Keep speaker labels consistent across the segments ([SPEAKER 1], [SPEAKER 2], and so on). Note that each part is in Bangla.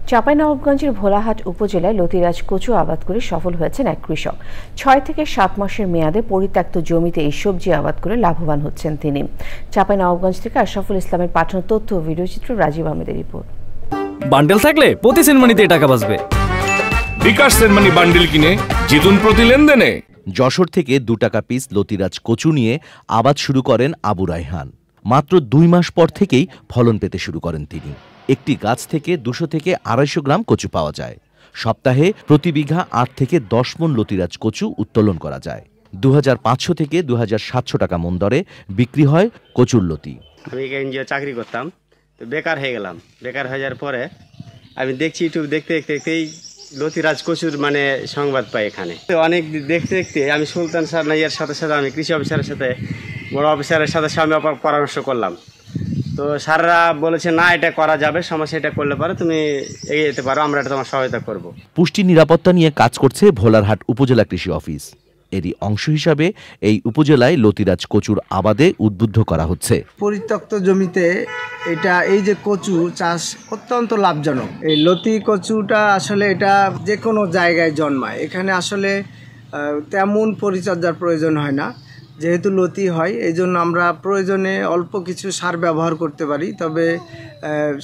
[SPEAKER 1] চাঁপাইনবাবগঞ্জের ভোলাহাট উপজেলায় লতিরাজ কচু আবাদ করে সফল হয়েছেন এক কৃষক। 6 থেকে 7 মাসের মেয়াদে পরিত্যক্ত জমিতে এই সবজি আবাদ করে লাভবান হচ্ছেন তিনি। চাঁপাইনবাবগঞ্জ থেকে আশরাফুল ইসলামের পাঠানো তথ্য ও ভিডিওচিত্র রাজীব আহমেদের রিপোর্ট।
[SPEAKER 2] বান্ডেল থাকলে প্রতি সেনমানিতে টাকা বাঁচবে।
[SPEAKER 3] বিকাশ সেনমানি বান্ডেল কিনে জিতুন প্রতি লেনদেনে।
[SPEAKER 4] যশোর থেকে 2 টাকা পিস লতিরাজ কচু নিয়ে আবাদ শুরু করেন আবু রায়হান। মাত্র 2 মাস পর থেকেই ফলন পেতে শুরু করেন তিনি। একটি গাছ থেকে 200 থেকে 250 গ্রাম কচু পাওয়া যায়। সপ্তাহে প্রতি বিঘা 8 থেকে 10 মণ লতিরাজ কচু উত্তোলন করা যায়। 2500 থেকে 2700 টাকা মণ দরে বিক্রি হয় কচুর লতি।
[SPEAKER 5] আমি এনজিও চাকরি করতাম, তো বেকার হয়ে গেলাম। বেকার হয়ে যাওয়ার পরে আমি দেখছি ইউটিউব দেখতে দেখতেই লতিরাজ কচুর সংবাদ পাই এখানে। অনেক দেখতে দেখতে আমি সুলতান স্যার নাইয়ার সাথে আমি কৃষি অফিসারের সাথে বড় অফিসারের সাথে আমি পরামর্শ করলাম। তো স্যাররা বলেছে না, এটা করা যাবে, সমস্যা এটা করলে পরে তুমি এগিয়ে যেতে পারো, আমরা এটা তোমার সহায়তা করব।
[SPEAKER 4] পুষ্টি নিরাপত্তা নিয়ে কাজ করছে ভোলারহাট উপজেলা কৃষি অফিস। এরই অংশ হিসাবে এই উপজেলায় লতিরাজ কচুর আবাদে উদ্বুদ্ধ করা হচ্ছে।
[SPEAKER 6] পরিত্যক্ত জমিতে এই যে কচু চাষ অত্যন্ত লাভজনক। এই লতি কচুটা আসলে এটা যে কোনো জায়গায় জন্মায়। এখানে আসলে তেমন পরিচর্যার প্রয়োজন হয় না। যেহেতু লতি হয়, এই জন্য আমরা প্রয়োজনে অল্প কিছু সার ব্যবহার করতে পারি, তবে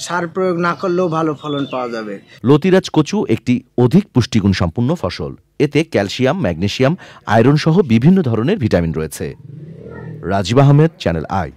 [SPEAKER 6] সার প্রয়োগ না করলেও ভালো ফলন পাওয়া যাবে।
[SPEAKER 4] লতিরাজ কচু একটি অধিক পুষ্টিগুণ সম্পন্ন ফসল। এতে ক্যালসিয়াম, ম্যাগনেসিয়াম, আয়রন সহ বিভিন্ন ধরনের ভিটামিন রয়েছে। Rajib Ahmed, channel I.